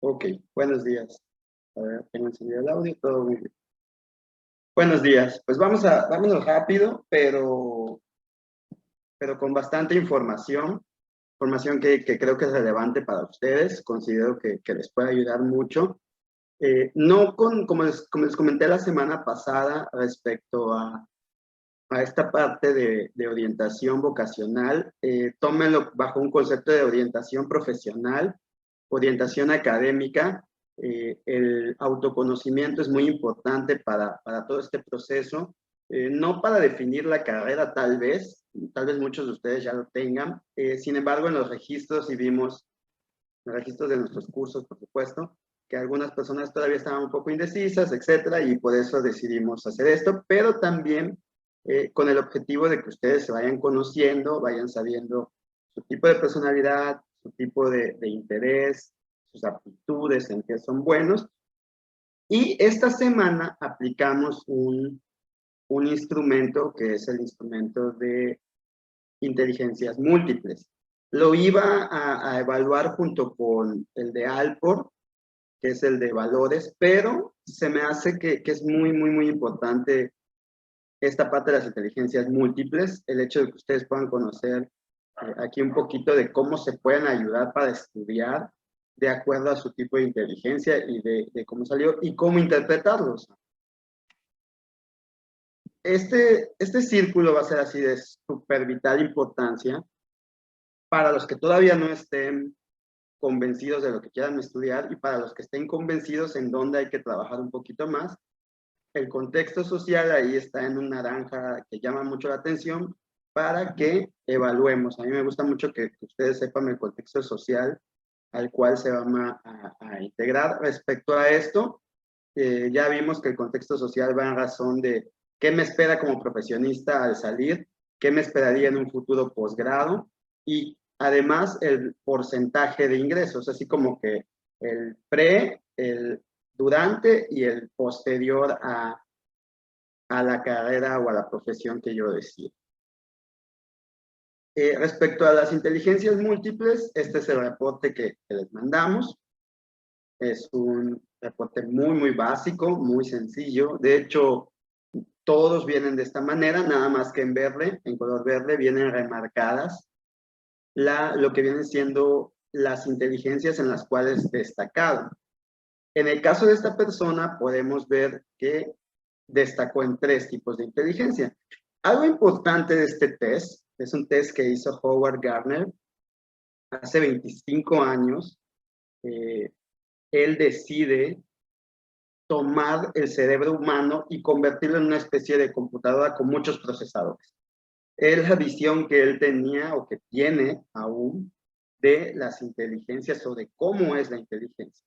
Ok, buenos días. A ver, tengo encendido el audio, todo muy bien. Buenos días. Pues vámonos rápido, pero con bastante información que creo que es relevante para ustedes. Considero que les puede ayudar mucho. No como les comenté la semana pasada respecto a esta parte de orientación vocacional, tómenlo bajo un concepto de orientación profesional, orientación académica. El autoconocimiento es muy importante para todo este proceso, no para definir la carrera tal vez muchos de ustedes ya lo tengan, sin embargo en los registros, y vimos en los registros de nuestros cursos, por supuesto, que algunas personas todavía estaban un poco indecisas, etcétera, y por eso decidimos hacer esto, pero también con el objetivo de que ustedes se vayan conociendo, vayan sabiendo su tipo de personalidad, su tipo de interés, sus aptitudes, en qué son buenos. Y esta semana aplicamos un instrumento que es el instrumento de inteligencias múltiples. Lo iba a evaluar junto con el de Alport, que es el de valores, pero se me hace que es muy importante esta parte de las inteligencias múltiples, el hecho de que ustedes puedan conocer aquí un poquito de cómo se pueden ayudar para estudiar de acuerdo a su tipo de inteligencia y de cómo salió y cómo interpretarlos. Este círculo va a ser así de súper vital importancia para los que todavía no estén convencidos de lo que quieran estudiar y para los que estén convencidos en dónde hay que trabajar un poquito más. El contexto social ahí está en un naranja que llama mucho la atención para que evaluemos. A mí me gusta mucho que ustedes sepan el contexto social al cual se van a integrar. Respecto a esto, ya vimos que el contexto social va en razón de qué me espera como profesionista al salir, qué me esperaría en un futuro posgrado y además el porcentaje de ingresos, así como que el pre, el durante y el posterior a la carrera o a la profesión que yo decido. Respecto a las inteligencias múltiples, este es el reporte que les mandamos. Es un reporte muy básico, muy sencillo. De hecho, todos vienen de esta manera, nada más que en verde, en color verde, vienen remarcadas lo que vienen siendo las inteligencias en las cuales destacado. En el caso de esta persona, podemos ver que destacó en 3 tipos de inteligencia. Algo importante de este test, es un test que hizo Howard Gardner hace 25 años. Él decide tomar el cerebro humano y convertirlo en una especie de computadora con muchos procesadores. Es la visión que él tenía o que tiene aún de las inteligencias o de cómo es la inteligencia.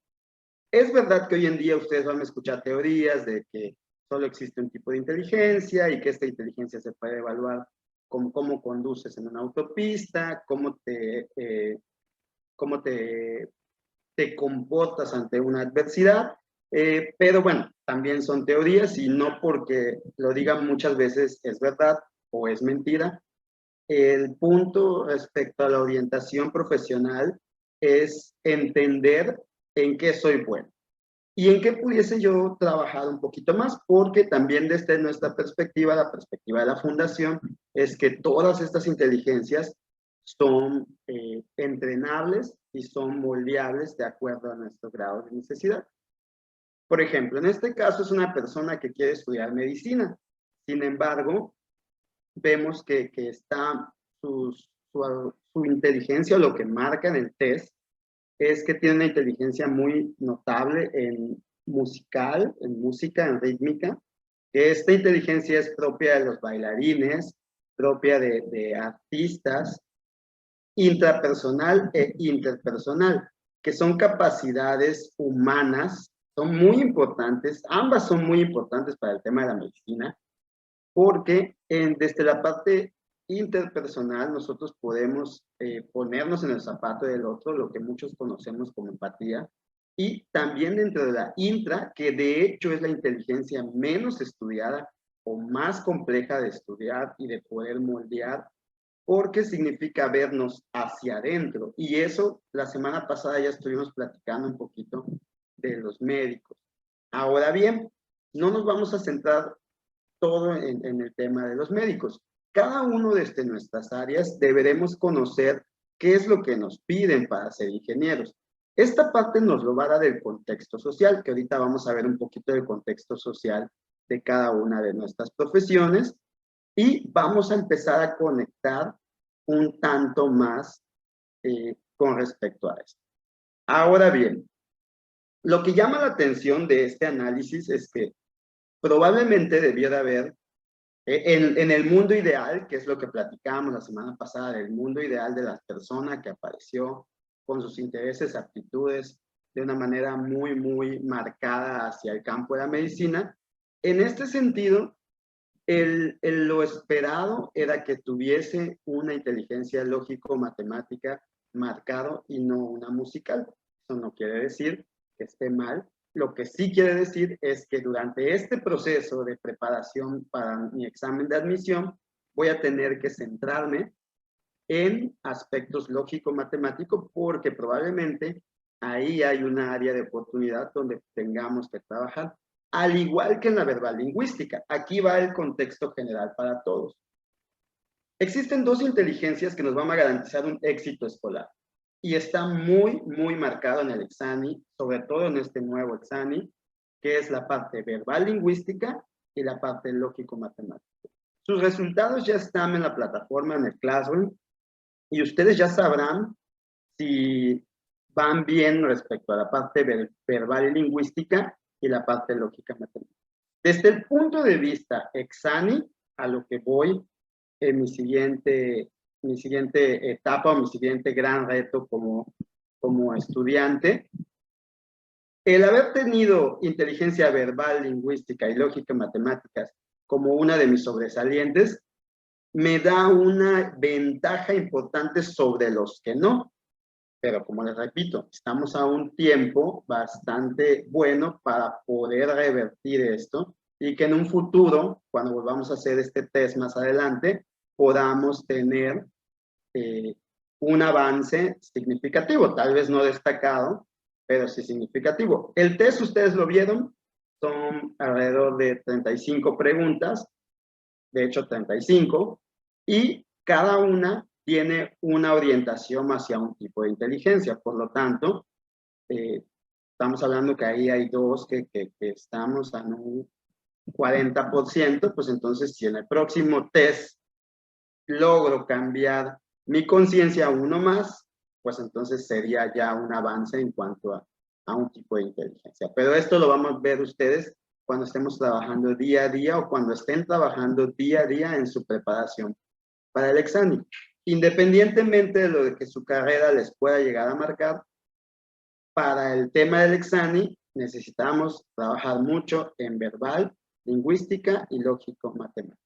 Es verdad que hoy en día ustedes van a escuchar teorías de que solo existe un tipo de inteligencia y que esta inteligencia se puede evaluar como cómo conduces en una autopista, cómo te comportas ante una adversidad, pero bueno, también son teorías y no porque lo digan muchas veces es verdad o es mentira. El punto respecto a la orientación profesional es entender en qué soy bueno y en qué pudiese yo trabajar un poquito más, porque también desde nuestra perspectiva, la perspectiva de la fundación, es que todas estas inteligencias son entrenables y son moldeables de acuerdo a nuestro grado de necesidad. Por ejemplo, en este caso es una persona que quiere estudiar medicina. Sin embargo, vemos que está su inteligencia, lo que marca en el test, es que tiene una inteligencia muy notable en musical, en música, en rítmica. Esta inteligencia es propia de los bailarines, propia de artistas, intrapersonal e interpersonal, que son capacidades humanas, son muy importantes, ambas son muy importantes para el tema de la medicina, porque desde la parte interpersonal nosotros podemos ponernos en el zapato del otro, lo que muchos conocemos como empatía, y también dentro de la intra, que de hecho es la inteligencia menos estudiada o más compleja de estudiar y de poder moldear, porque significa vernos hacia adentro. Y eso, la semana pasada ya estuvimos platicando un poquito de los médicos. Ahora bien, no nos vamos a centrar todo en el tema de los médicos. Cada uno desde nuestras áreas deberemos conocer qué es lo que nos piden para ser ingenieros. Esta parte nos lo va a dar el contexto social, que ahorita vamos a ver un poquito del contexto social de cada una de nuestras profesiones, y vamos a empezar a conectar un tanto más con respecto a esto. Ahora bien, lo que llama la atención de este análisis es que probablemente debió de haber, en el mundo ideal, que es lo que platicábamos la semana pasada, del mundo ideal de la persona que apareció con sus intereses, aptitudes, de una manera muy, muy marcada hacia el campo de la medicina. En este sentido, lo esperado era que tuviese una inteligencia lógico-matemática marcado y no una musical. Eso no quiere decir que esté mal. Lo que sí quiere decir es que durante este proceso de preparación para mi examen de admisión, voy a tener que centrarme en aspectos lógico-matemáticos porque probablemente ahí hay una área de oportunidad donde tengamos que trabajar. Al igual que en la verbal lingüística, aquí va el contexto general para todos. Existen dos inteligencias que nos van a garantizar un éxito escolar y está muy, muy marcado en el examen, sobre todo en este nuevo examen, que es la parte verbal lingüística y la parte lógico-matemática. Sus resultados ya están en la plataforma, en el Classroom, y ustedes ya sabrán si van bien respecto a la parte verbal y lingüística y la parte lógica matemática. Desde el punto de vista exani, a lo que voy en mi siguiente etapa o mi siguiente gran reto como estudiante, el haber tenido inteligencia verbal, lingüística y lógica matemáticas como una de mis sobresalientes, me da una ventaja importante sobre los que no. Pero como les repito, estamos a un tiempo bastante bueno para poder revertir esto y que en un futuro, cuando volvamos a hacer este test más adelante, podamos tener un avance significativo, tal vez no destacado, pero sí significativo. El test, ustedes lo vieron, son alrededor de 35 preguntas, de hecho 35, y cada una tiene una orientación hacia un tipo de inteligencia. Por lo tanto, estamos hablando que ahí hay dos que estamos a un 40%, pues entonces si en el próximo test logro cambiar mi conciencia a uno más, pues entonces sería ya un avance en cuanto a un tipo de inteligencia. Pero esto lo vamos a ver ustedes cuando estemos trabajando día a día o cuando estén trabajando día a día en su preparación para el examen. Independientemente de lo que su carrera les pueda llegar a marcar, para el tema del examen necesitamos trabajar mucho en verbal, lingüística y lógico-matemática.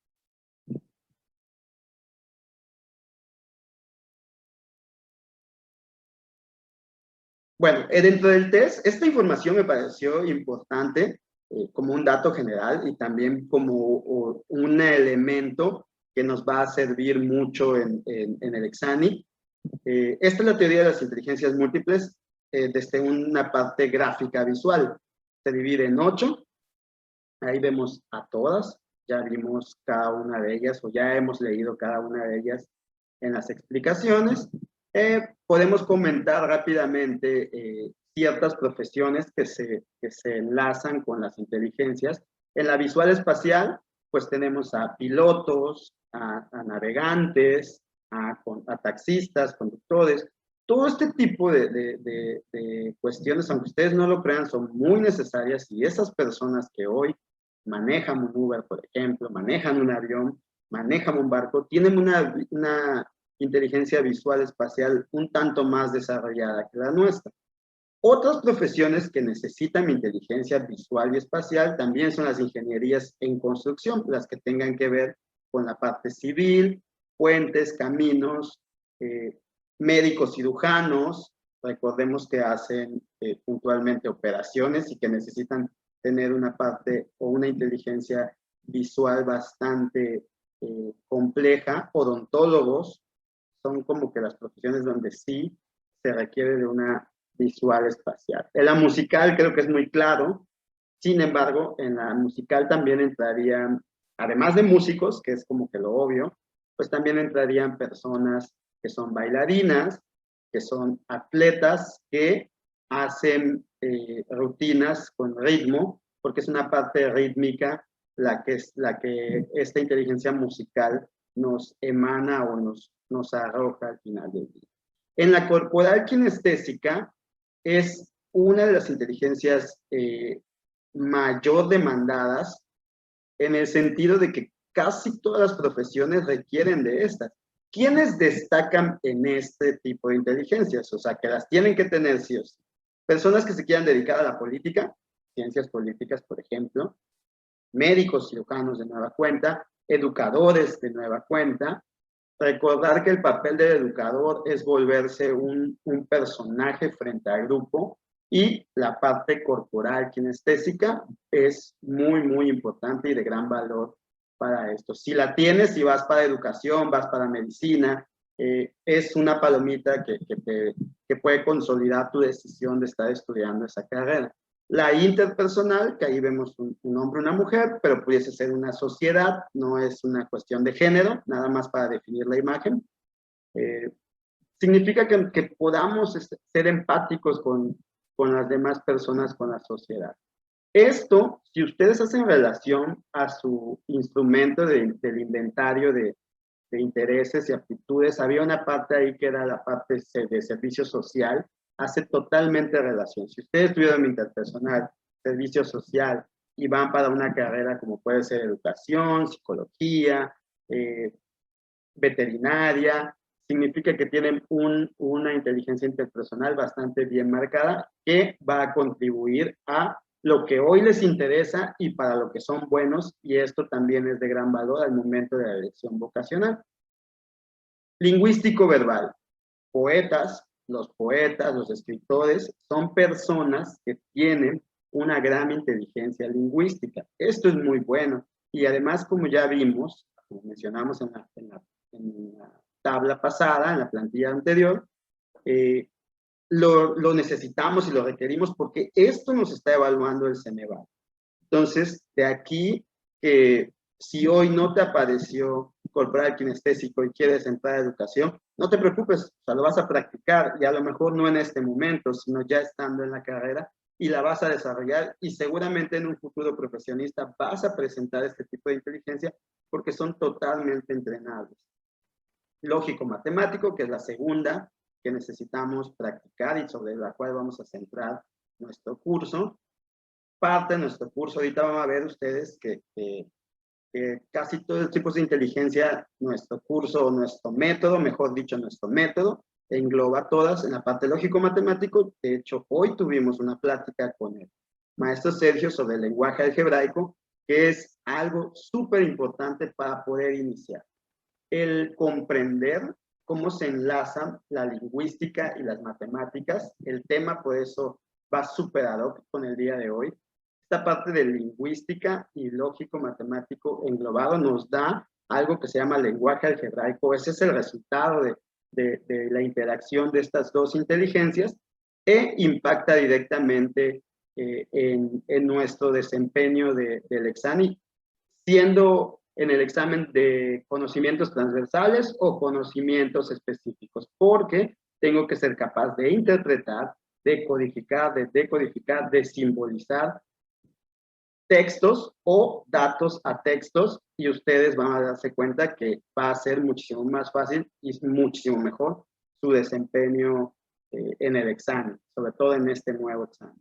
Bueno, dentro del test, esta información me pareció importante como un dato general y también como un elemento que nos va a servir mucho en el examen. Esta es la teoría de las inteligencias múltiples desde una parte gráfica visual. Se divide en 8. Ahí vemos a todas. Ya vimos cada una de ellas o ya hemos leído cada una de ellas en las explicaciones. Podemos comentar rápidamente ciertas profesiones que se enlazan con las inteligencias. En la visual espacial, pues tenemos a pilotos, a navegantes, a taxistas, conductores. Todo este tipo de cuestiones, aunque ustedes no lo crean, son muy necesarias y esas personas que hoy manejan un Uber, por ejemplo, manejan un avión, manejan un barco, tienen una inteligencia visual espacial un tanto más desarrollada que la nuestra. Otras profesiones que necesitan inteligencia visual y espacial también son las ingenierías en construcción, las que tengan que ver con la parte civil, puentes, caminos, médicos cirujanos, recordemos que hacen puntualmente operaciones y que necesitan tener una parte o una inteligencia visual bastante compleja, odontólogos, son como que las profesiones donde sí se requiere de una visual espacial. En la musical creo que es muy claro. Sin embargo, en la musical también entrarían, además de músicos, que es como que lo obvio, pues también entrarían personas que son bailarinas, que son atletas, que hacen rutinas con ritmo, porque es una parte rítmica la que esta inteligencia musical nos emana o nos arroja al final del día. En la corporal kinestésica es una de las inteligencias mayor demandadas en el sentido de que casi todas las profesiones requieren de estas. ¿Quiénes destacan en este tipo de inteligencias? O sea, que las tienen que tener sí o sí. Personas que se quieran dedicar a la política, ciencias políticas, por ejemplo, médicos cirujanos de nueva cuenta, educadores de nueva cuenta. Recordar que el papel del educador es volverse un personaje frente al grupo, y la parte corporal kinestésica es muy, muy importante y de gran valor para esto. Si la tienes, si vas para educación, vas para medicina, es una palomita que puede consolidar tu decisión de estar estudiando esa carrera. La interpersonal, que ahí vemos un hombre y una mujer, pero pudiese ser una sociedad, no es una cuestión de género, nada más para definir la imagen. Significa que podamos ser empáticos con las demás personas, con la sociedad. Esto, si ustedes hacen relación a su instrumento del inventario de intereses y aptitudes, había una parte ahí que era la parte de servicio social, hace totalmente relación. Si ustedes tuvieron interpersonal, servicio social, y van para una carrera como puede ser educación, psicología, veterinaria, significa que tienen una inteligencia interpersonal bastante bien marcada, que va a contribuir a lo que hoy les interesa y para lo que son buenos, y esto también es de gran valor al momento de la elección vocacional. Lingüístico verbal. Poetas, los escritores, son personas que tienen una gran inteligencia lingüística. Esto es muy bueno. Y además, como ya vimos, como mencionamos en la tabla pasada, en la plantilla anterior, lo necesitamos y lo requerimos porque esto nos está evaluando el Ceneval. Entonces, de aquí que si hoy no te apareció corporal kinestésico y quieres entrar a educación, no te preocupes, o sea, lo vas a practicar, y a lo mejor no en este momento, sino ya estando en la carrera, y la vas a desarrollar, y seguramente en un futuro profesionista vas a presentar este tipo de inteligencia porque son totalmente entrenables. Lógico-matemático, que es la segunda que necesitamos practicar y sobre la cual vamos a centrar nuestro curso. Parte de nuestro curso, ahorita van a ver ustedes que casi todos los tipos de inteligencia, nuestro curso o nuestro método, mejor dicho, nuestro método, engloba todas en la parte lógico-matemático. De hecho, hoy tuvimos una plática con el maestro Sergio sobre el lenguaje algebraico, que es algo súper importante para poder iniciar. El comprender cómo se enlazan la lingüística y las matemáticas, el tema por eso va súper ad hoc con el día de hoy. Esta parte de lingüística y lógico-matemático englobado nos da algo que se llama lenguaje algebraico. Ese es el resultado de la interacción de estas dos inteligencias, e impacta directamente en nuestro desempeño del examen, siendo en el examen de conocimientos transversales o conocimientos específicos, porque tengo que ser capaz de interpretar, de codificar, de decodificar, de simbolizar textos o datos a textos, y ustedes van a darse cuenta que va a ser muchísimo más fácil y muchísimo mejor su desempeño en el examen, sobre todo en este nuevo examen.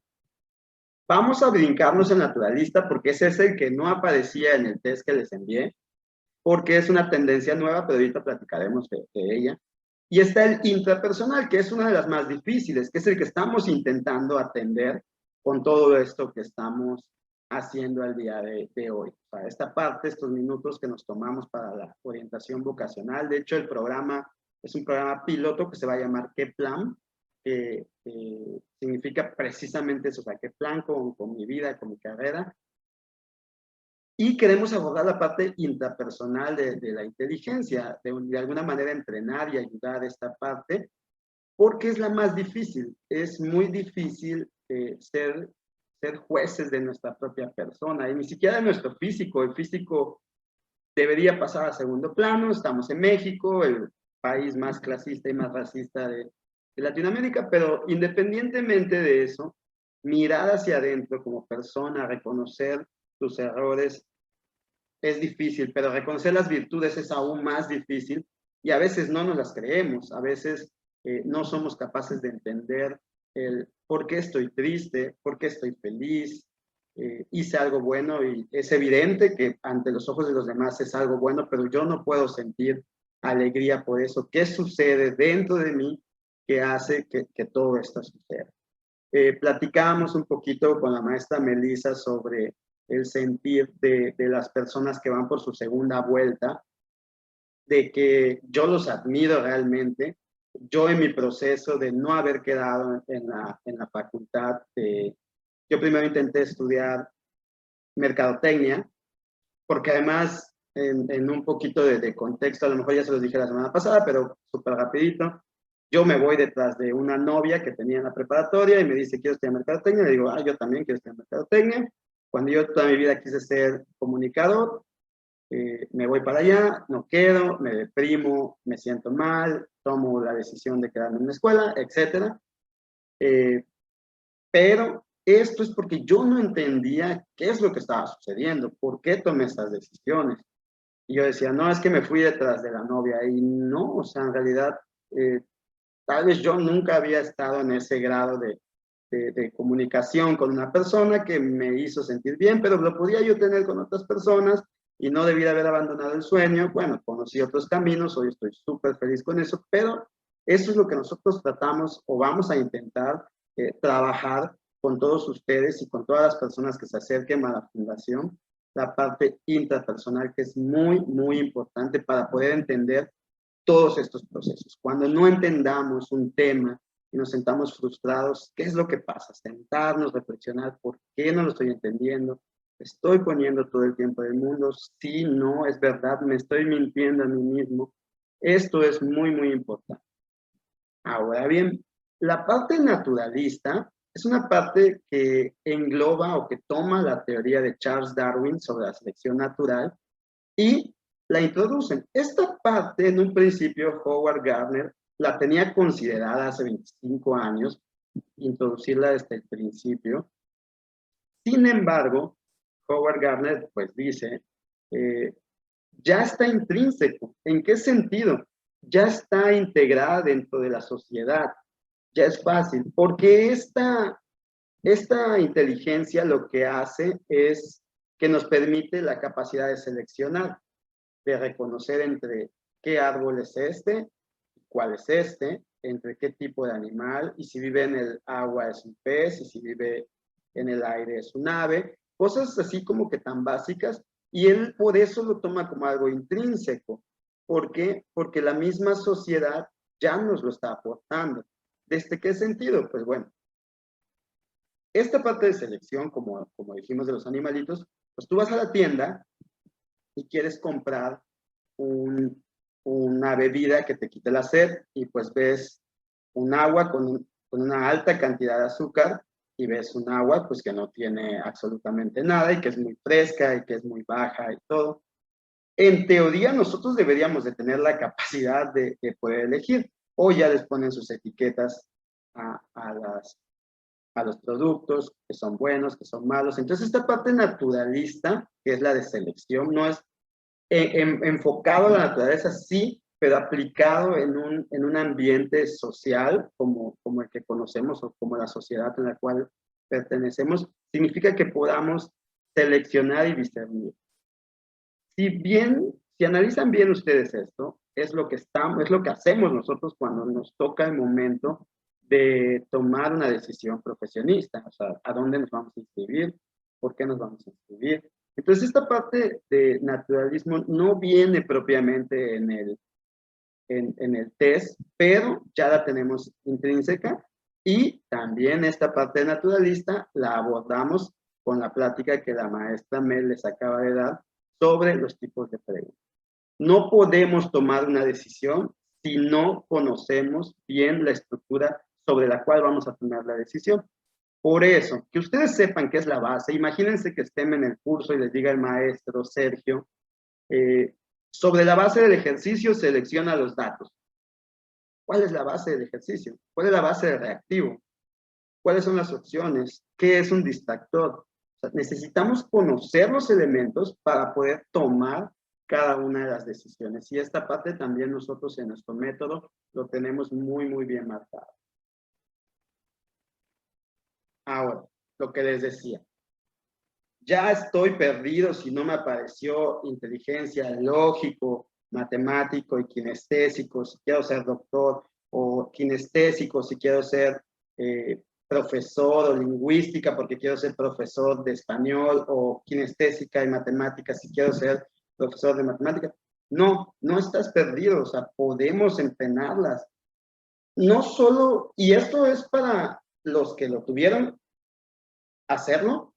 Vamos a brincarnos en naturalista porque ese es el que no aparecía en el test que les envié, porque es una tendencia nueva, pero ahorita platicaremos de ella. Y está el intrapersonal, que es una de las más difíciles, que es el que estamos intentando atender con todo esto que estamos haciendo al día de hoy. O sea, esta parte, estos minutos que nos tomamos para la orientación vocacional. De hecho, el programa es un programa piloto que se va a llamar ¿Qué plan? Que significa precisamente eso, o sea, ¿qué plan con mi vida, con mi carrera? Y queremos abordar la parte intrapersonal de la inteligencia, de alguna manera entrenar y ayudar a esta parte, porque es la más difícil. Es muy difícil ser jueces de nuestra propia persona, y ni siquiera de nuestro físico. El físico debería pasar a segundo plano. Estamos en México, el país más clasista y más racista de Latinoamérica, pero independientemente de eso, mirar hacia adentro como persona, reconocer tus errores es difícil, pero reconocer las virtudes es aún más difícil, y a veces no nos las creemos, a veces no somos capaces de entender el por qué estoy triste, por qué estoy feliz, hice algo bueno y es evidente que ante los ojos de los demás es algo bueno, pero yo no puedo sentir alegría por eso. ¿Qué sucede dentro de mí que hace que todo esto suceda? Platicábamos un poquito con la maestra Melissa sobre el sentir de las personas que van por su segunda vuelta, de que yo los admiro realmente. Yo en mi proceso de no haber quedado en la facultad, yo primero intenté estudiar mercadotecnia, porque además, en un poquito de contexto, a lo mejor ya se los dije la semana pasada, pero súper rapidito, yo me voy detrás de una novia que tenía en la preparatoria y me dice, quiero estudiar mercadotecnia. Le digo, ah, yo también quiero estudiar mercadotecnia. Cuando yo toda mi vida quise ser comunicador, me voy para allá, no quedo, me deprimo, me siento mal, tomo la decisión de quedarme en la escuela, etc. Pero esto es porque yo no entendía qué es lo que estaba sucediendo, por qué tomé estas decisiones. Y yo decía, no, es que me fui detrás de la novia. Y no, o sea, en realidad, tal vez yo nunca había estado en ese grado de comunicación con una persona que me hizo sentir bien, pero lo podía yo tener con otras personas y no debía haber abandonado el sueño. Bueno, conocí otros caminos, hoy estoy súper feliz con eso, pero eso es lo que nosotros tratamos o vamos a intentar trabajar con todos ustedes y con todas las personas que se acerquen a la fundación, la parte intrapersonal, que es muy, muy importante para poder entender todos estos procesos. Cuando no entendamos un tema y nos sentamos frustrados, ¿qué es lo que pasa? Sentarnos, reflexionar, ¿por qué no lo estoy entendiendo? ¿Estoy poniendo todo el tiempo del mundo? Sí, no, es verdad, me estoy mintiendo a mí mismo. Esto es muy, muy importante. Ahora bien, la parte naturalista es una parte que engloba o que toma la teoría de Charles Darwin sobre la selección natural y la introducen. Esta parte, en un principio, Howard Gardner la tenía considerada hace 25 años, introducirla desde el principio. Sin embargo, Howard Gardner pues dice, ya está intrínseco. ¿En qué sentido? Ya está integrada dentro de la sociedad. Ya es fácil, porque esta inteligencia lo que hace es que nos permite la capacidad de seleccionar, de reconocer entre qué árbol es este, cuál es este, entre qué tipo de animal, y si vive en el agua es un pez, y si vive en el aire es un ave, cosas así como que tan básicas, y él por eso lo toma como algo intrínseco. ¿Por qué? Porque la misma sociedad ya nos lo está aportando. ¿Desde qué sentido? Pues bueno, esta parte de selección, como dijimos de los animalitos, pues tú vas a la tienda y quieres comprar una bebida que te quite la sed y pues ves un agua con una alta cantidad de azúcar y ves un agua pues que no tiene absolutamente nada y que es muy fresca y que es muy baja y todo. En teoría nosotros deberíamos de tener la capacidad de poder elegir, o ya les ponen sus etiquetas a los productos, que son buenos, que son malos. Entonces esta parte naturalista, que es la de selección, no es enfocado a la naturaleza, sí, pero aplicado en un ambiente social como el que conocemos o como la sociedad en la cual pertenecemos, significa que podamos seleccionar y discernir. Si analizan bien ustedes esto, es lo que hacemos nosotros cuando nos toca el momento de tomar una decisión profesionista, o sea, a dónde nos vamos a inscribir, por qué nos vamos a inscribir. Entonces, esta parte de naturalismo no viene propiamente en el test, pero ya la tenemos intrínseca, y también esta parte naturalista la abordamos con la plática que la maestra Mel les acaba de dar sobre los tipos de preguntas. No podemos tomar una decisión si no conocemos bien la estructura sobre la cual vamos a tomar la decisión. Por eso, que ustedes sepan qué es la base. Imagínense que estén en el curso y les diga el maestro Sergio, sobre la base del ejercicio selecciona los datos. ¿Cuál es la base del ejercicio? ¿Cuál es la base del reactivo? ¿Cuáles son las opciones? ¿Qué es un distractor? O sea, necesitamos conocer los elementos para poder tomar cada una de las decisiones. Y esta parte también nosotros en nuestro método lo tenemos muy, muy bien marcado. Ahora, lo que les decía. Ya estoy perdido si no me apareció inteligencia lógico, matemático y kinestésico, si quiero ser doctor, o kinestésico si quiero ser profesor, o lingüística porque quiero ser profesor de español, o kinestésica y matemática si quiero ser profesor de matemática. No, no estás perdido, o sea, podemos entrenarlas. No solo, y esto es para los que lo tuvieron, hacerlo,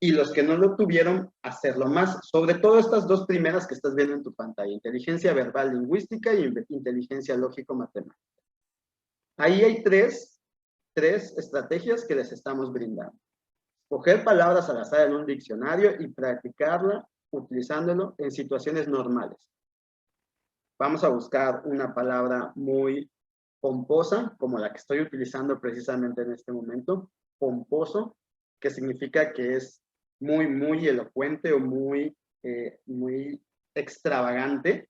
y los que no lo tuvieron, hacerlo más. Sobre todo estas dos primeras que estás viendo en tu pantalla, inteligencia verbal lingüística y inteligencia lógico-matemática. Ahí hay tres estrategias que les estamos brindando. Escoger palabras al azar en un diccionario y practicarla utilizándolo en situaciones normales. Vamos a buscar una palabra muy pomposa, como la que estoy utilizando precisamente en este momento, pomposo, que significa que es muy, muy elocuente o muy extravagante,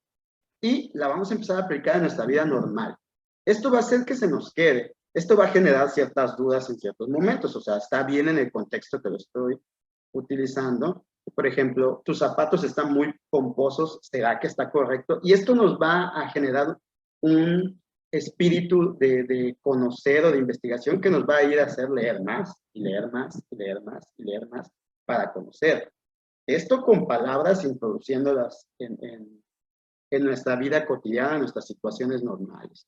y la vamos a empezar a aplicar en nuestra vida normal. Esto va a hacer que se nos quede. Esto va a generar ciertas dudas en ciertos momentos, o sea, está bien en el contexto que lo estoy utilizando. Por ejemplo, tus zapatos están muy pomposos, ¿será que está correcto? Y esto nos va a generar un espíritu de conocer o de investigación que nos va a ir a hacer leer más, y leer más, y leer más, y leer más, para conocer. Esto con palabras, introduciéndolas en nuestra vida cotidiana, en nuestras situaciones normales.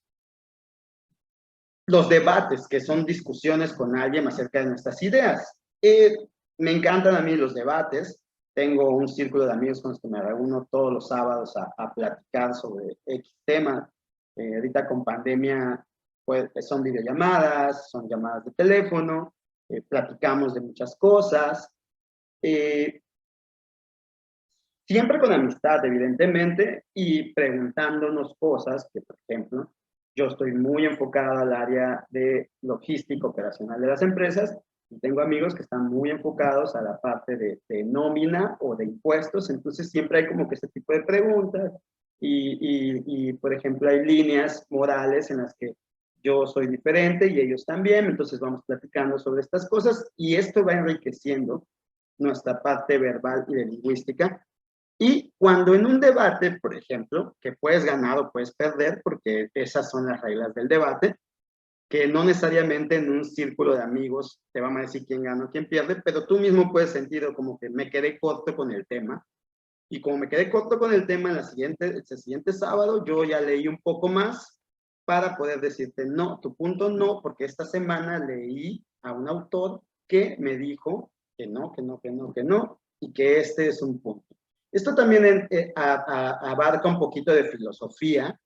Los debates, que son discusiones con alguien acerca de nuestras ideas. Me encantan a mí los debates. Tengo un círculo de amigos con los que me reúno todos los sábados a platicar sobre X tema. Ahorita con pandemia, pues, son videollamadas, son llamadas de teléfono, platicamos de muchas cosas. Siempre con amistad, evidentemente, y preguntándonos cosas que, por ejemplo, yo estoy muy enfocado al área de logística operacional de las empresas, y tengo amigos que están muy enfocados a la parte de nómina o de impuestos, entonces siempre hay como que este tipo de preguntas, y por ejemplo, hay líneas morales en las que yo soy diferente y ellos también, entonces vamos platicando sobre estas cosas, y esto va enriqueciendo nuestra parte verbal y de lingüística. Y cuando en un debate, por ejemplo, que puedes ganar o puedes perder, porque esas son las reglas del debate, que no necesariamente en un círculo de amigos te van a decir quién gana o quién pierde, pero tú mismo puedes sentir como que me quedé corto con el tema. Y como me quedé corto con el tema, el siguiente sábado yo ya leí un poco más para poder decirte, no, tu punto no, porque esta semana leí a un autor que me dijo que no, que no, que no, que no, y que este es un punto. Esto también abarca un poquito de filosofía.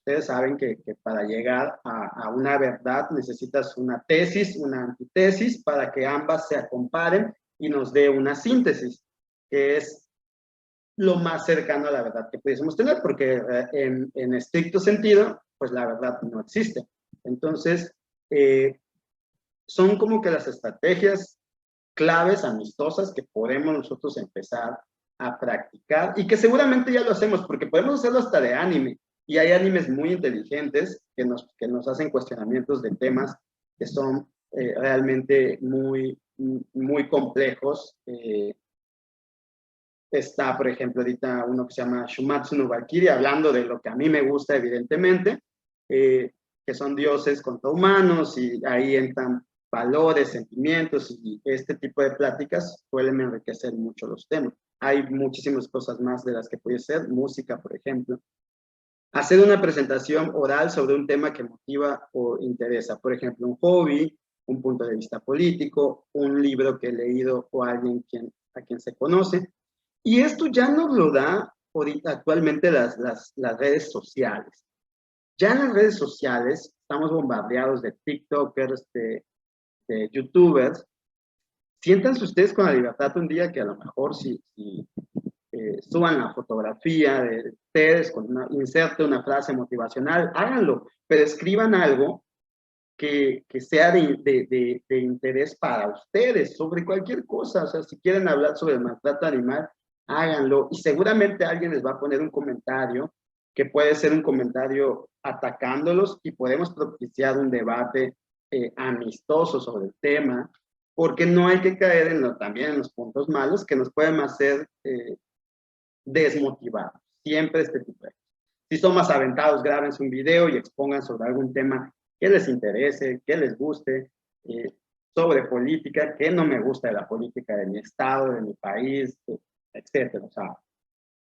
Ustedes saben que para llegar a una verdad necesitas una tesis, una antítesis, para que ambas se comparen y nos dé una síntesis, que es lo más cercano a la verdad que pudiésemos tener, porque en estricto sentido, pues la verdad no existe. Entonces, son como que las estrategias claves, amistosas, que podemos nosotros empezar a practicar, y que seguramente ya lo hacemos, porque podemos hacerlo hasta de anime, y hay animes muy inteligentes que nos hacen cuestionamientos de temas que son realmente muy, muy complejos. Está, por ejemplo, ahorita uno que se llama Shumatsu no Valkyrie, hablando de lo que a mí me gusta, evidentemente, que son dioses contra humanos, y ahí entran valores, sentimientos, y este tipo de pláticas suelen enriquecer mucho los temas. Hay muchísimas cosas más de las que puede ser, música, por ejemplo. Hacer una presentación oral sobre un tema que motiva o interesa, por ejemplo, un hobby, un punto de vista político, un libro que he leído o alguien a quien se conoce. Y esto ya nos lo da ahorita, actualmente las redes sociales. Ya en las redes sociales estamos bombardeados de TikTokers, de YouTubers. Siéntanse ustedes con la libertad un día que a lo mejor si suban la fotografía de ustedes, inserte una frase motivacional, háganlo, pero escriban algo que sea de interés para ustedes, sobre cualquier cosa. O sea, si quieren hablar sobre el maltrato animal, háganlo, y seguramente alguien les va a poner un comentario, que puede ser un comentario atacándolos, y podemos propiciar un debate amistoso sobre el tema, porque no hay que caer también en los puntos malos que nos pueden hacer desmotivar. Siempre este tipo de cosas. Si son más aventados, grábense un video y expongan sobre algún tema que les interese, que les guste, sobre política, que no me gusta de la política de mi estado, de mi país, etcétera. O sea,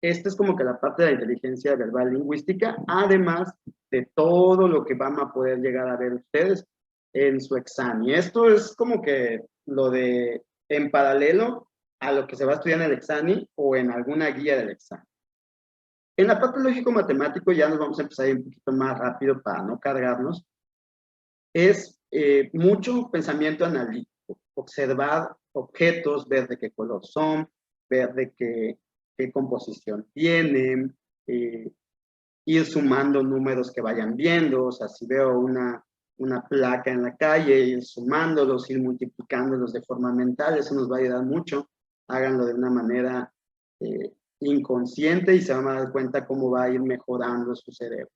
esta es como que la parte de la inteligencia verbal lingüística, además de todo lo que van a poder llegar a ver ustedes en su examen. Y esto es como que lo de en paralelo a lo que se va a estudiar en el examen o en alguna guía del examen. En la parte lógico-matemático ya nos vamos a empezar a ir un poquito más rápido para no cargarnos. Es mucho pensamiento analítico, observar objetos, ver de qué color son, ver de qué composición tienen, ir sumando números que vayan viendo. O sea, si veo una placa en la calle, ir sumándolos, ir multiplicándolos de forma mental, eso nos va a ayudar mucho. Háganlo de una manera inconsciente y se van a dar cuenta cómo va a ir mejorando su cerebro.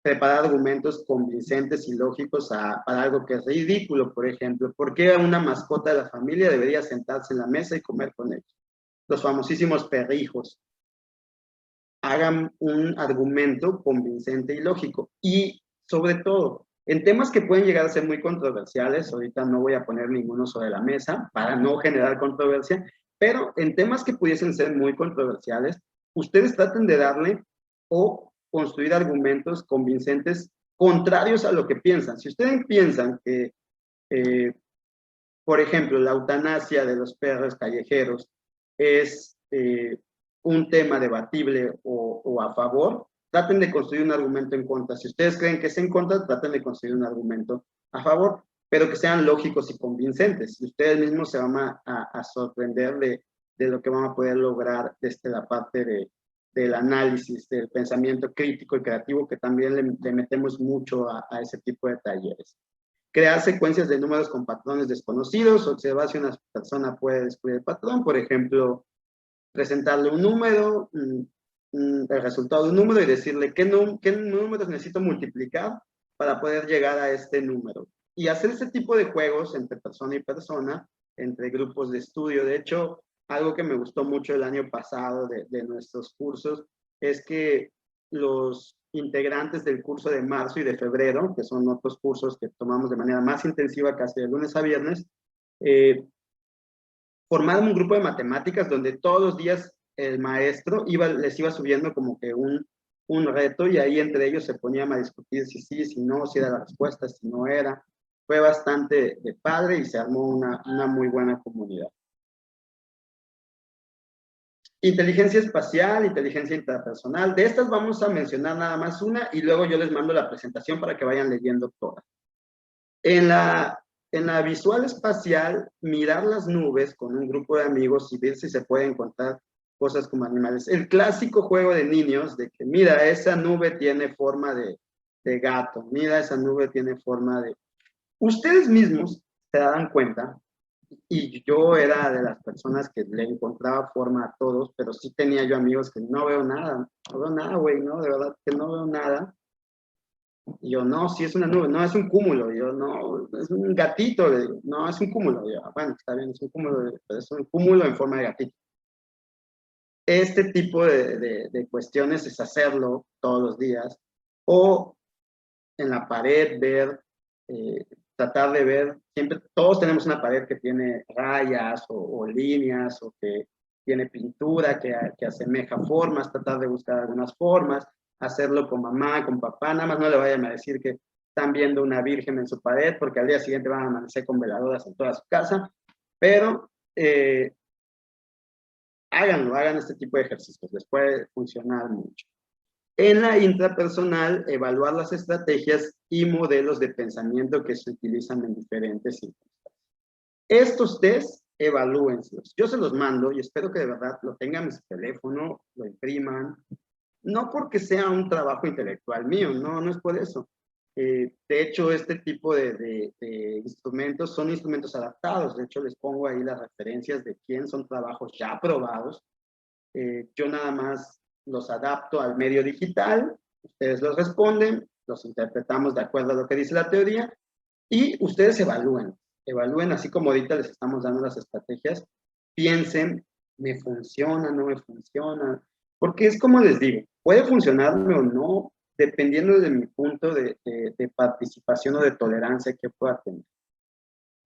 Preparar argumentos convincentes y lógicos para algo que es ridículo. Por ejemplo, ¿por qué una mascota de la familia debería sentarse en la mesa y comer con ellos? Los famosísimos perrijos. Hagan un argumento convincente y lógico. Y sobre todo, en temas que pueden llegar a ser muy controversiales, ahorita no voy a poner ninguno sobre la mesa para no generar controversia, pero en temas que pudiesen ser muy controversiales, ustedes traten de darle o construir argumentos convincentes contrarios a lo que piensan. Si ustedes piensan que, por ejemplo, la eutanasia de los perros callejeros es un tema debatible o a favor, traten de construir un argumento en contra. Si ustedes creen que es en contra, traten de construir un argumento a favor, pero que sean lógicos y convincentes. Y ustedes mismos se van a sorprender de lo que van a poder lograr desde la parte del análisis, del pensamiento crítico y creativo, que también le metemos mucho a ese tipo de talleres. Crear secuencias de números con patrones desconocidos, observar si una persona puede descubrir el patrón. Por ejemplo, presentarle un número, el resultado de un número, y decirle qué números necesito multiplicar para poder llegar a este número. Y hacer ese tipo de juegos entre persona y persona, entre grupos de estudio. De hecho, algo que me gustó mucho el año pasado de nuestros cursos es que los integrantes del curso de marzo y de febrero, que son otros cursos que tomamos de manera más intensiva casi de lunes a viernes, formaron un grupo de matemáticas donde todos los días el maestro les iba subiendo como que un reto, y ahí entre ellos se ponían a discutir si sí, si no, si era la respuesta, si no era. Fue bastante de padre y se armó una muy buena comunidad. Inteligencia espacial, inteligencia interpersonal. De estas vamos a mencionar nada más una y luego yo les mando la presentación para que vayan leyendo todas. En la visual espacial, mirar las nubes con un grupo de amigos y ver si se puede encontrar cosas como animales. El clásico juego de niños de que, mira, esa nube tiene forma de gato, mira, esa nube tiene forma de... Ustedes mismos se dan cuenta, y yo era de las personas que le encontraba forma a todos, pero sí tenía yo amigos que no veo nada, güey, no, de verdad que no veo nada. Y yo, no, sí es una nube, no, es un cúmulo. Y yo, no, es un gatito. Le digo, no, es un cúmulo. Y yo, bueno, está bien, es un cúmulo, pero es un cúmulo en forma de gatito. Este tipo de cuestiones es hacerlo todos los días. O en la pared ver, tratar de ver, siempre, todos tenemos una pared que tiene rayas o líneas, o que tiene pintura que asemeja formas, tratar de buscar algunas formas, hacerlo con mamá, con papá. Nada más no le vayan a decir que están viendo una virgen en su pared, porque al día siguiente van a amanecer con veladoras en toda su casa, pero háganlo, hagan este tipo de ejercicios, les puede funcionar mucho. En la intrapersonal, evaluar las estrategias y modelos de pensamiento que se utilizan en diferentes circunstancias. Estos test, evalúenselos. Yo se los mando y espero que de verdad lo tengan en su teléfono, lo impriman. No porque sea un trabajo intelectual mío, no es por eso. De hecho, este tipo de instrumentos son instrumentos adaptados. De hecho, les pongo ahí las referencias de quién son trabajos ya aprobados. Yo nada más los adapto al medio digital, ustedes los responden, los interpretamos de acuerdo a lo que dice la teoría y ustedes evalúen así como ahorita les estamos dando las estrategias, piensen, ¿me funciona, no me funciona? Porque es como les digo, puede funcionarme o no, dependiendo de mi punto de participación o de tolerancia que pueda tener.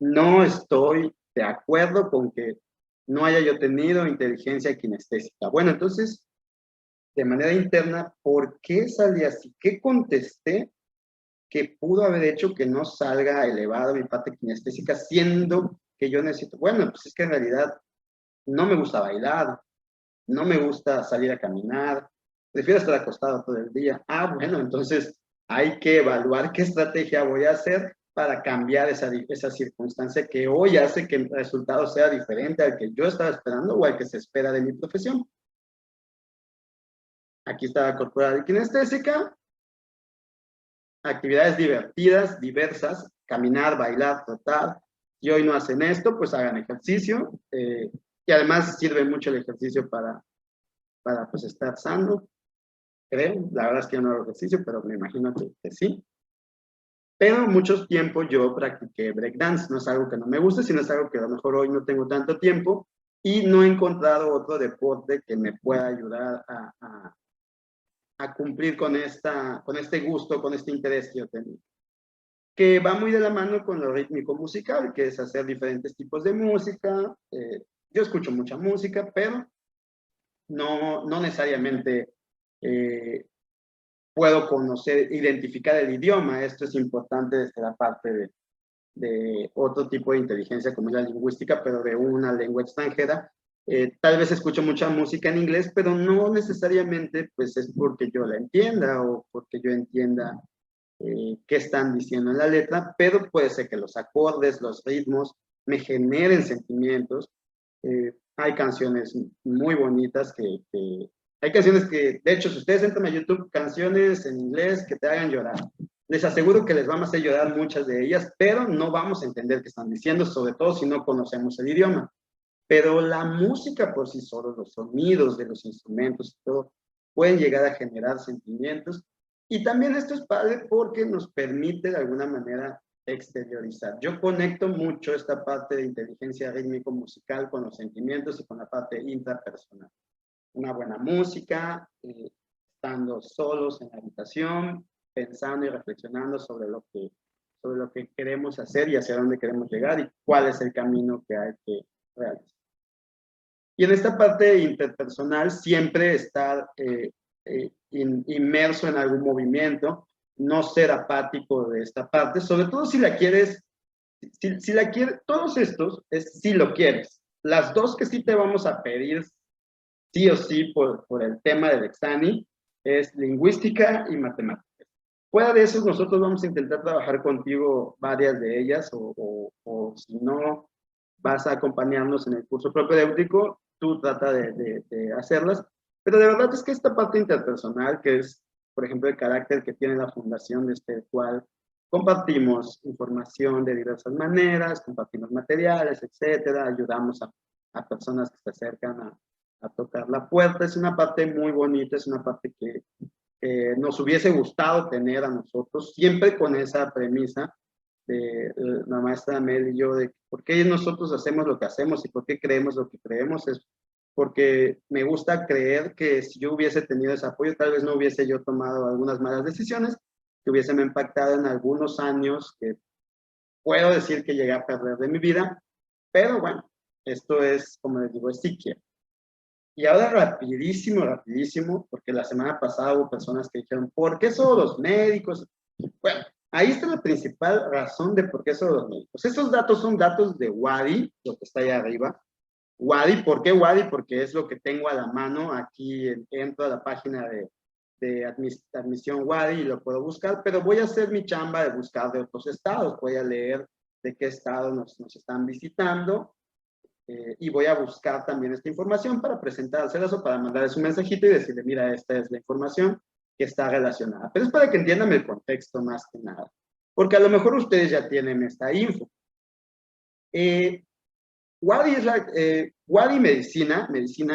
No estoy de acuerdo con que no haya yo tenido inteligencia kinestésica. Bueno, entonces, de manera interna, ¿por qué salí así? ¿Qué contesté que pudo haber hecho que no salga elevada mi parte kinestésica, siendo que yo necesito? Bueno, pues es que en realidad no me gusta bailar, no me gusta salir a caminar, prefiero estar acostado todo el día. Ah, bueno, entonces hay que evaluar qué estrategia voy a hacer para cambiar esa circunstancia que hoy hace que el resultado sea diferente al que yo estaba esperando o al que se espera de mi profesión. Aquí está la corporal y kinestésica. Actividades divertidas, diversas, caminar, bailar, trotar. Si hoy no hacen esto, pues hagan ejercicio. Y además sirve mucho el ejercicio para pues estar sano, creo. La verdad es que yo no hago ejercicio, pero me imagino que sí. Pero mucho tiempo yo practiqué breakdance. No es algo que no me guste, sino es algo que a lo mejor hoy no tengo tanto tiempo y no he encontrado otro deporte que me pueda ayudar a cumplir con este gusto, con este interés que yo tenía. Que va muy de la mano con lo rítmico musical, que es hacer diferentes tipos de música. Yo escucho mucha música, pero no necesariamente puedo conocer, identificar el idioma. Esto es importante desde la parte de otro tipo de inteligencia como es la lingüística, pero de una lengua extranjera. Tal vez escucho mucha música en inglés, pero no necesariamente pues es porque yo la entienda o porque yo entienda qué están diciendo en la letra, pero puede ser que los acordes, los ritmos me generen sentimientos. Hay canciones muy bonitas hay canciones que, de hecho, si ustedes entran a YouTube, canciones en inglés que te hagan llorar. Les aseguro que les vamos a hacer llorar muchas de ellas, pero no vamos a entender qué están diciendo, sobre todo si no conocemos el idioma. Pero la música por sí sola, los sonidos de los instrumentos y todo, pueden llegar a generar sentimientos. Y también esto es padre porque nos permite de alguna manera exteriorizar. Yo conecto mucho esta parte de inteligencia rítmico-musical con los sentimientos y con la parte intrapersonal. Una buena música, estando solos en la habitación, pensando y reflexionando sobre lo que queremos hacer y hacia dónde queremos llegar y cuál es el camino que hay que realizar. Y en esta parte interpersonal siempre estar inmerso en algún movimiento, no ser apático de esta parte, sobre todo si la quieres, si la quieres, todos estos es si lo quieres. Las dos que sí te vamos a pedir sí o sí por el tema del examen es lingüística y matemáticas. Fuera de eso, nosotros vamos a intentar trabajar contigo varias de ellas o si no vas a acompañarnos en el curso propedéutico, tú trata de hacerlas. Pero de verdad es que esta parte interpersonal, que es, por ejemplo, el carácter que tiene la fundación, desde el cual compartimos información de diversas maneras, compartimos materiales, etcétera, ayudamos a personas que se acercan a tocar la puerta. Es una parte muy bonita, es una parte que nos hubiese gustado tener a nosotros, siempre con esa premisa de la maestra Mel y yo, de por qué nosotros hacemos lo que hacemos y por qué creemos lo que creemos, es porque me gusta creer que si yo hubiese tenido ese apoyo, tal vez no hubiese yo tomado algunas malas decisiones, que hubiesen impactado en algunos años que puedo decir que llegué a perder de mi vida, pero bueno, esto es, como les digo, es psiquiatra. Y ahora rapidísimo, porque la semana pasada hubo personas que dijeron, ¿por qué solo los médicos? Bueno, Ahí está la principal razón de por qué solo los médicos. Estos datos son datos de Wadi, lo que está ahí arriba. Wadi, ¿por qué Wadi? Porque es lo que tengo a la mano. Aquí entro a la página de admisión Wadi y lo puedo buscar, pero voy a hacer mi chamba de buscar de otros estados. Voy a leer de qué estado nos están visitando y voy a buscar también esta información para presentárselas o para mandarles un mensajito y decirle, mira, esta es la información que está relacionada. Pero es para que entiendan el contexto más que nada, porque a lo mejor ustedes ya tienen esta info. Wadi Medicina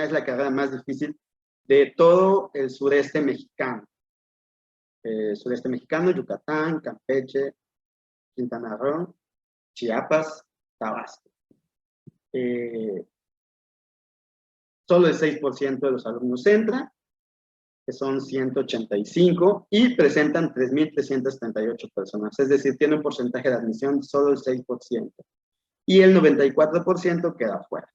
es la carrera más difícil de todo el sureste mexicano. Yucatán, Campeche, Quintana Roo, Chiapas, Tabasco. Solo el 6% de los alumnos entra, que son 185, y presentan 3.338 personas. Es decir, tiene un porcentaje de admisión solo el 6%. Y el 94% queda fuera.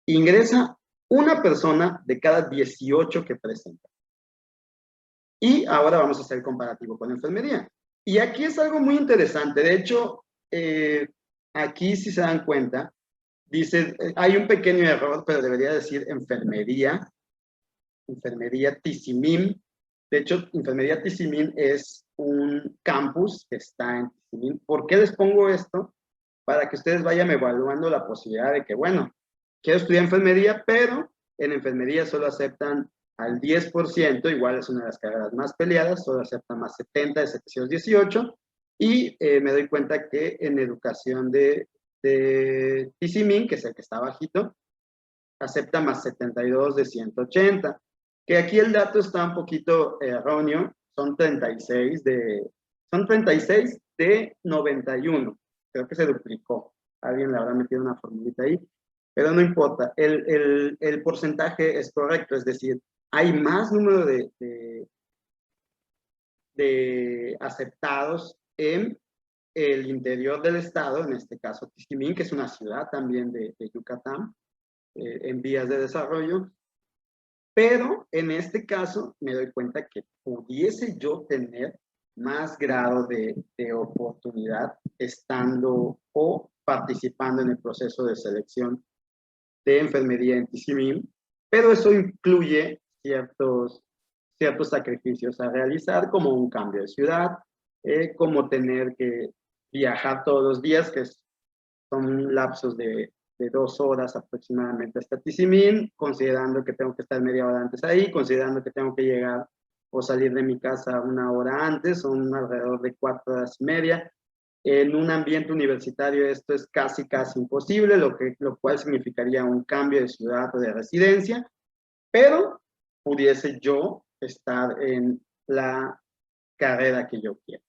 Ingresa una persona de cada 18 que presenta. Y ahora vamos a hacer el comparativo con enfermería. Y aquí es algo muy interesante. De hecho, aquí si se dan cuenta, dice, hay un pequeño error, pero debería decir enfermería Tizimín. De hecho, enfermería Tizimín es un campus que está en Tizimín. ¿Por qué les pongo esto? Para que ustedes vayan evaluando la posibilidad de que, bueno, quiero estudiar enfermería, pero en enfermería solo aceptan al 10%, igual es una de las carreras más peleadas, solo aceptan más 70 de 718, y me doy cuenta que en educación de Tizimín, que es el que está bajito, acepta más 72 de 180, que aquí el dato está un poquito erróneo, son 36 de 91, creo que se duplicó, alguien le habrá metido una formulita ahí, pero no importa, el porcentaje es correcto, es decir, hay más número de aceptados en el interior del estado, en este caso Tizimín, que es una ciudad también de Yucatán, en vías de desarrollo, pero en este caso me doy cuenta que pudiese yo tener más grado de oportunidad estando o participando en el proceso de selección de enfermería en Tizimín, pero eso incluye ciertos sacrificios a realizar, como un cambio de ciudad, como tener que viajar todos los días, que son lapsos de 2 horas aproximadamente hasta Tizimín, considerando que tengo que estar media hora antes ahí, considerando que tengo que llegar o salir de mi casa 1 hora antes, son alrededor de 4 horas y media. En un ambiente universitario esto es casi imposible, lo cual significaría un cambio de ciudad o de residencia, pero pudiese yo estar en la carrera que yo quiero.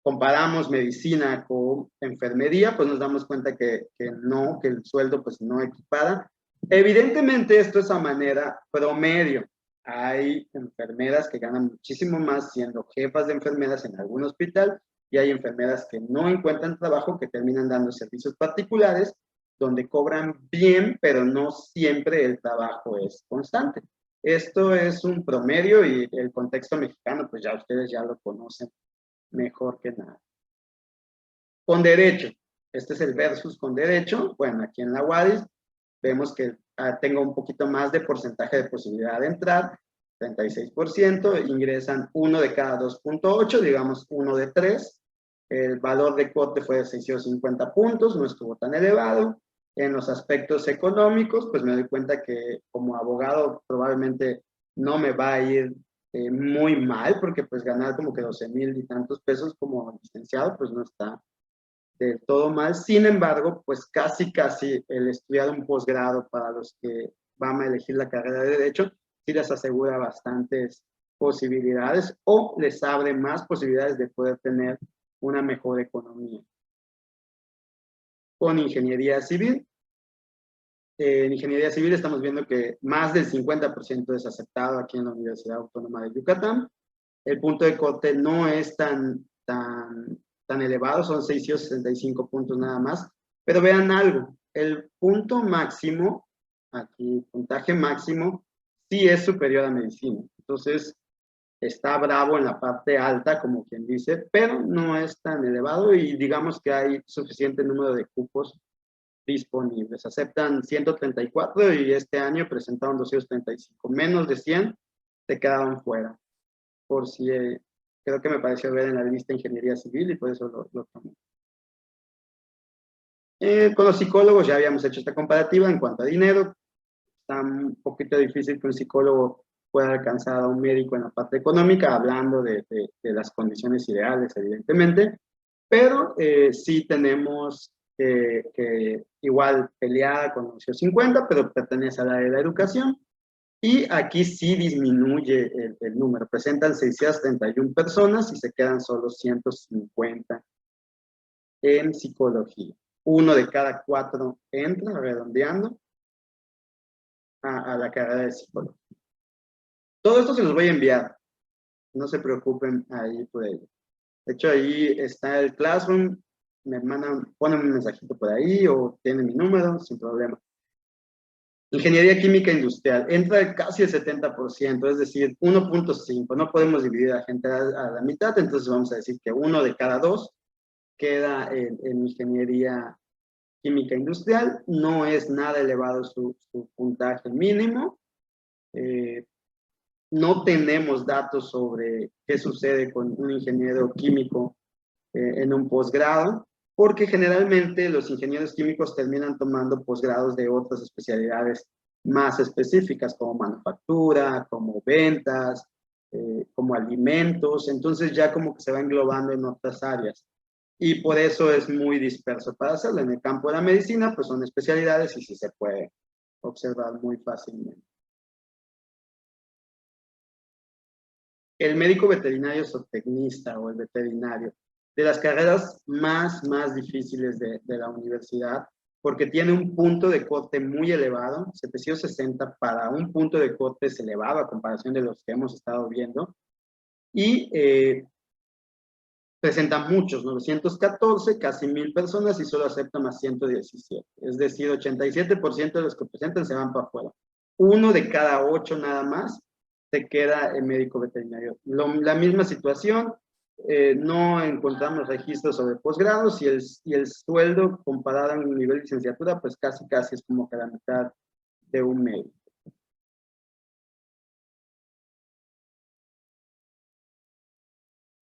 Comparamos medicina con enfermería, pues nos damos cuenta que no, que el sueldo pues no equipara. Evidentemente esto es a manera promedio. Hay enfermeras que ganan muchísimo más siendo jefas de enfermeras en algún hospital y hay enfermeras que no encuentran trabajo, que terminan dando servicios particulares, donde cobran bien, pero no siempre el trabajo es constante. Esto es un promedio y el contexto mexicano, pues ya ustedes ya lo conocen mejor que nada. Con derecho, este es el versus con derecho. Bueno, aquí en la UADIS vemos que tengo un poquito más de porcentaje de posibilidad de entrar, 36%, ingresan 1 de cada 2.8, digamos 1 de 3. El valor de corte fue de 650 puntos, no estuvo tan elevado. En los aspectos económicos, pues me doy cuenta que como abogado probablemente no me va a ir muy mal, porque pues ganar como que 12,000 y tantos pesos como licenciado, pues no está del todo mal. Sin embargo, pues casi el estudiar un posgrado para los que van a elegir la carrera de Derecho, sí les asegura bastantes posibilidades o les abre más posibilidades de poder tener una mejor economía. Con ingeniería civil, en ingeniería civil estamos viendo que más del 50% es aceptado aquí en la Universidad Autónoma de Yucatán. El punto de corte no es tan elevado, son 665 puntos nada más. Pero vean algo, el punto máximo, aquí, puntaje máximo, sí es superior a medicina. Entonces, está bravo en la parte alta, como quien dice, pero no es tan elevado y digamos que hay suficiente número de cupos disponibles. Aceptan 134 y este año presentaron 235. Menos de 100 se quedaron fuera. Por si, creo que me pareció ver en la lista Ingeniería Civil y por eso lo tomé. Con los psicólogos ya habíamos hecho esta comparativa en cuanto a dinero. Está un poquito difícil que un psicólogo pueda alcanzar a un médico en la parte económica, hablando de las condiciones ideales, evidentemente, pero sí tenemos que igual peleada con los 50, pero pertenece al área de la educación, y aquí sí disminuye el número, presentan 631 personas y se quedan solo 150 en psicología. 1 de cada 4 entra, redondeando, a la carrera de psicología. Todo esto se los voy a enviar, no se preocupen ahí por ello. De hecho, ahí está el Classroom, me mandan, ponen un mensajito por ahí o tienen mi número, sin problema. Ingeniería Química Industrial, entra casi el 70%, es decir, 1.5, no podemos dividir a la gente a la mitad, entonces vamos a decir que 1 de cada 2 queda en Ingeniería Química Industrial, no es nada elevado su puntaje mínimo, no tenemos datos sobre qué sucede con un ingeniero químico en un posgrado, porque generalmente los ingenieros químicos terminan tomando posgrados de otras especialidades más específicas, como manufactura, como ventas, como alimentos, entonces ya como que se va englobando en otras áreas. Y por eso es muy disperso para hacerlo. En el campo de la medicina, pues son especialidades y sí se puede observar muy fácilmente. El médico veterinario zootecnista o el veterinario, de las carreras más difíciles de la universidad, porque tiene un punto de corte muy elevado, 760 para un punto de corte es elevado a comparación de los que hemos estado viendo, y presenta muchos, 914, casi 1000 personas y solo aceptan a 117, es decir, 87% de los que presentan se van para afuera. 1 de cada 8 nada más se queda en médico veterinario. La misma situación, no encontramos registros sobre posgrados y el sueldo comparado a un nivel de licenciatura, pues casi es como que la mitad de un médico.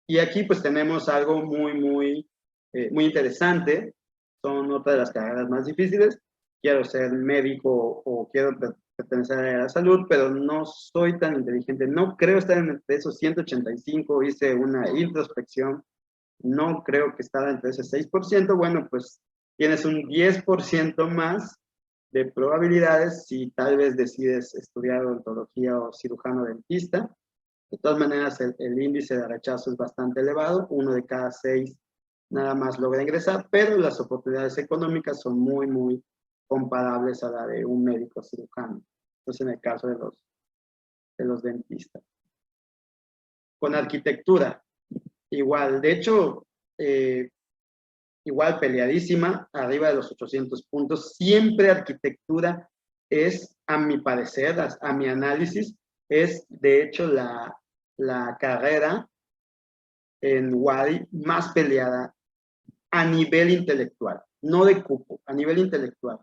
Y aquí pues tenemos algo muy interesante, son otra de las carreras más difíciles. Quiero ser médico o quiero pertenecer a la salud, pero no soy tan inteligente, no creo estar entre esos 185, hice una introspección, no creo que estaba entre ese 6%, bueno, pues tienes un 10% más de probabilidades si tal vez decides estudiar odontología o cirujano dentista. De todas maneras, el índice de rechazo es bastante elevado, 1 de cada 6 nada más logra ingresar, pero las oportunidades económicas son muy comparables a la de un médico cirujano. Entonces, en el caso de los dentistas. Con arquitectura, igual, de hecho, igual peleadísima, arriba de los 800 puntos. Siempre arquitectura es, a mi parecer, a mi análisis, es de hecho la carrera en Wadi más peleada a nivel intelectual, no de cupo, a nivel intelectual.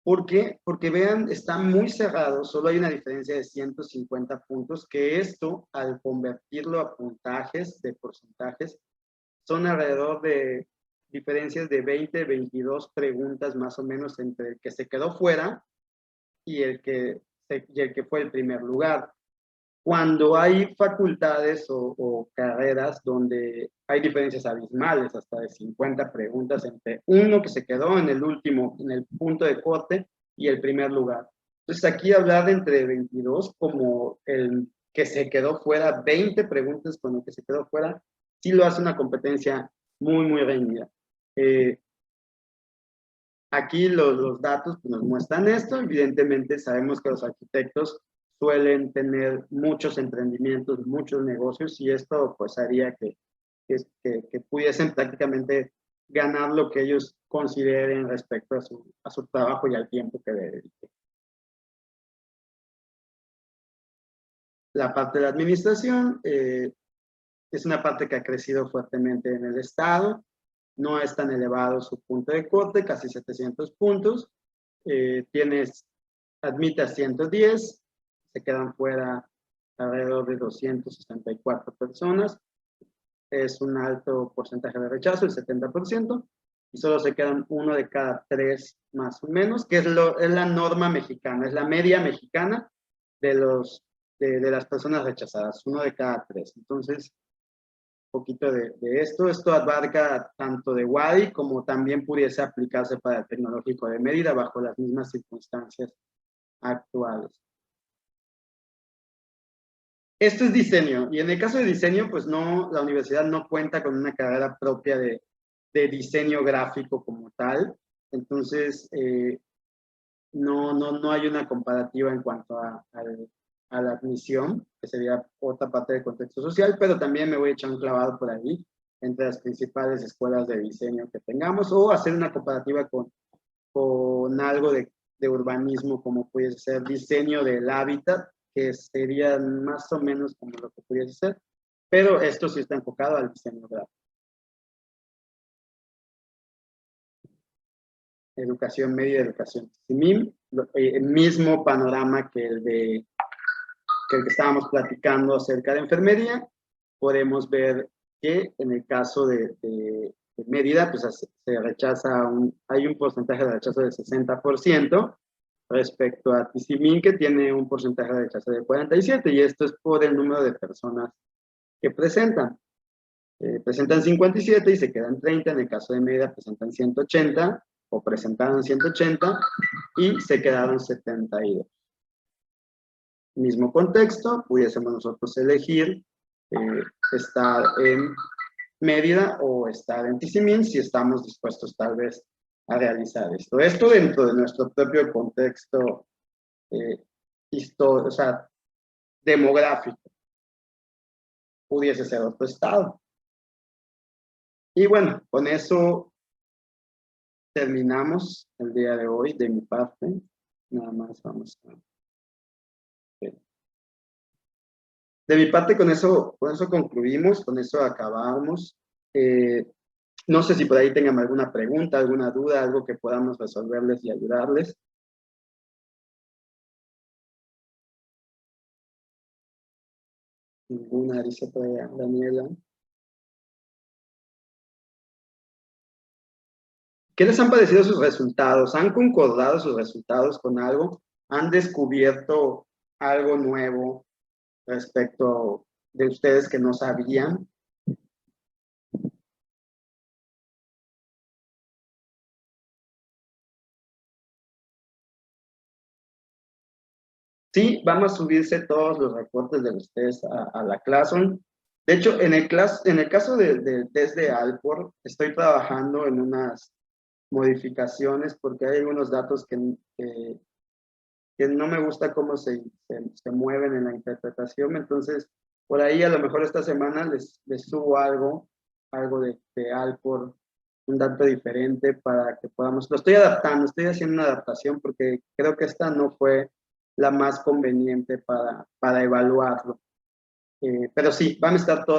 ¿Por qué? Porque vean, está muy cerrado, solo hay una diferencia de 150 puntos, que esto, al convertirlo a puntajes, de porcentajes, son alrededor de diferencias de 20, 22 preguntas más o menos entre el que se quedó fuera y el que fue el primer lugar. Cuando hay facultades o carreras donde hay diferencias abismales, hasta de 50 preguntas entre uno que se quedó en el último, en el punto de corte, y el primer lugar. Entonces aquí hablar de entre 22 como el que se quedó fuera, 20 preguntas con el que se quedó fuera, sí lo hace una competencia muy reñida. Aquí los datos nos muestran esto. Evidentemente sabemos que los arquitectos suelen tener muchos emprendimientos, muchos negocios, y esto pues haría que pudiesen prácticamente ganar lo que ellos consideren respecto a su trabajo y al tiempo que dediquen. la parte de la administración es una parte que ha crecido fuertemente en el estado. No es tan elevado su punto de corte, casi 700 puntos. Admite a 110, se quedan fuera alrededor de 264 personas. Es un alto porcentaje de rechazo, el 70%, y solo se quedan 1 de cada 3 más o menos, que es la norma mexicana, es la media mexicana de las personas rechazadas, 1 de cada 3. Entonces, un poquito de esto. Esto abarca tanto de Wadi como también pudiese aplicarse para el Tecnológico de Mérida bajo las mismas circunstancias actuales. Esto es diseño, y en el caso de diseño, pues no, la universidad no cuenta con una carrera propia de diseño gráfico como tal, entonces no hay una comparativa en cuanto a la admisión, que sería otra parte del contexto social, pero también me voy a echar un clavado por ahí entre las principales escuelas de diseño que tengamos, o hacer una comparativa con algo de urbanismo, como pudiese ser diseño del hábitat, que sería más o menos como lo que pudiese ser, pero esto sí está enfocado al diseño gráfico. Educación media, educación CIMIM, el mismo panorama que el que estábamos platicando acerca de enfermería. Podemos ver que en el caso de Mérida, pues se rechaza, hay un porcentaje de rechazo del 60% respecto a Tizimín, que tiene un porcentaje de rechazo de 47%, y esto es por el número de personas que presentan. Presentan 57 y se quedan 30, en el caso de Mérida presentan 180, o presentaron 180 y se quedaron 72. Mismo contexto, pudiésemos nosotros elegir estar en Mérida o estar en Tizimín si estamos dispuestos tal vez a realizar esto. Esto dentro de nuestro propio contexto o sea, demográfico. Pudiese ser otro estado. Y bueno, con eso terminamos el día de hoy de mi parte. Nada más vamos a... De mi parte, con eso concluimos, con eso acabamos. No sé si por ahí tengan alguna pregunta, alguna duda, algo que podamos resolverles y ayudarles. Ninguna, dice por allá Daniela. ¿Qué les han parecido sus resultados? ¿Han concordado sus resultados con algo? ¿Han descubierto algo nuevo respecto de ustedes que no sabían? Sí, van a subirse todos los reportes de ustedes a la Classroom. De hecho, en el caso del test de Alport, estoy trabajando en unas modificaciones porque hay algunos datos que no me gusta cómo se mueven en la interpretación. Entonces, por ahí a lo mejor esta semana les subo algo de Alport, un dato diferente para que podamos, lo estoy adaptando, estoy haciendo una adaptación porque creo que esta no fue la más conveniente para evaluarlo. Pero sí, van a estar todos